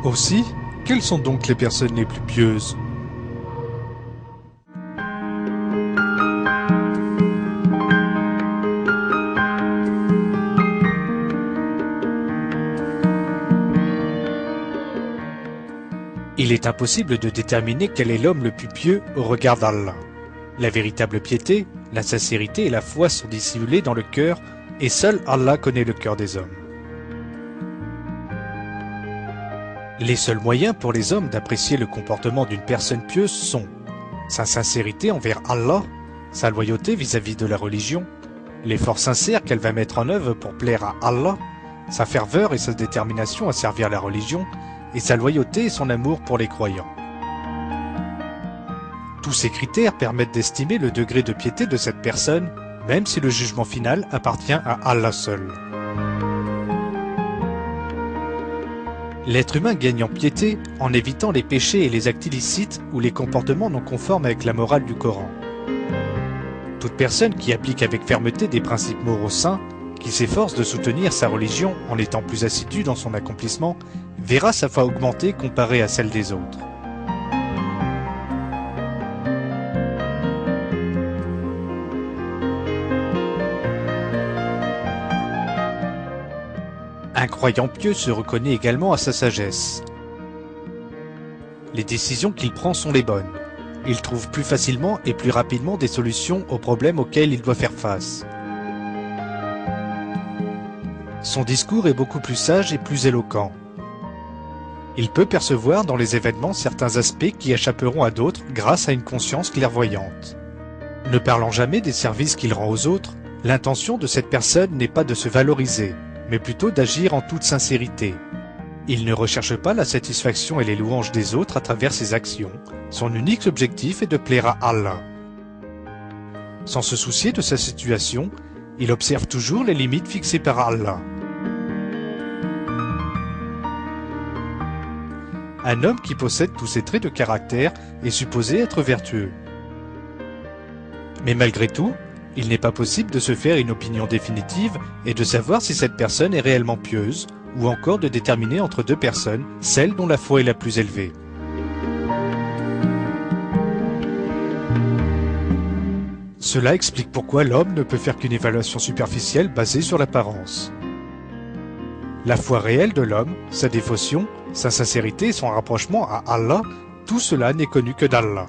Aussi, quelles sont donc les personnes les plus pieuses? Il est impossible de déterminer quel est l'homme le plus pieux au regard d'Allah. La véritable piété, la sincérité et la foi sont dissimulées dans le cœur, et seul Allah connaît le cœur des hommes. Les seuls moyens pour les hommes d'apprécier le comportement d'une personne pieuse sont sa sincérité envers Allah, sa loyauté vis-à-vis de la religion, l'effort sincère qu'elle va mettre en œuvre pour plaire à Allah, sa ferveur et sa détermination à servir la religion, et sa loyauté et son amour pour les croyants. Tous ces critères permettent d'estimer le degré de piété de cette personne, même si le jugement final appartient à Allah seul. L'être humain gagne en piété en évitant les péchés et les actes illicites ou les comportements non conformes avec la morale du Coran. Toute personne qui applique avec fermeté des principes moraux saints, qui s'efforce de soutenir sa religion en étant plus assidue dans son accomplissement, verra sa foi augmenter comparée à celle des autres. Un croyant pieux se reconnaît également à sa sagesse. Les décisions qu'il prend sont les bonnes. Il trouve plus facilement et plus rapidement des solutions aux problèmes auxquels il doit faire face. Son discours est beaucoup plus sage et plus éloquent. Il peut percevoir dans les événements certains aspects qui échapperont à d'autres grâce à une conscience clairvoyante. Ne parlant jamais des services qu'il rend aux autres, l'intention de cette personne n'est pas de se valoriser, mais plutôt d'agir en toute sincérité. Il ne recherche pas la satisfaction et les louanges des autres à travers ses actions. Son unique objectif est de plaire à Allah. Sans se soucier de sa situation, il observe toujours les limites fixées par Allah. Un homme qui possède tous ces traits de caractère est supposé être vertueux. Mais malgré tout, il n'est pas possible de se faire une opinion définitive et de savoir si cette personne est réellement pieuse, ou encore de déterminer entre deux personnes celle dont la foi est la plus élevée. Cela explique pourquoi l'homme ne peut faire qu'une évaluation superficielle basée sur l'apparence. La foi réelle de l'homme, sa dévotion, sa sincérité et son rapprochement à Allah, tout cela n'est connu que d'Allah.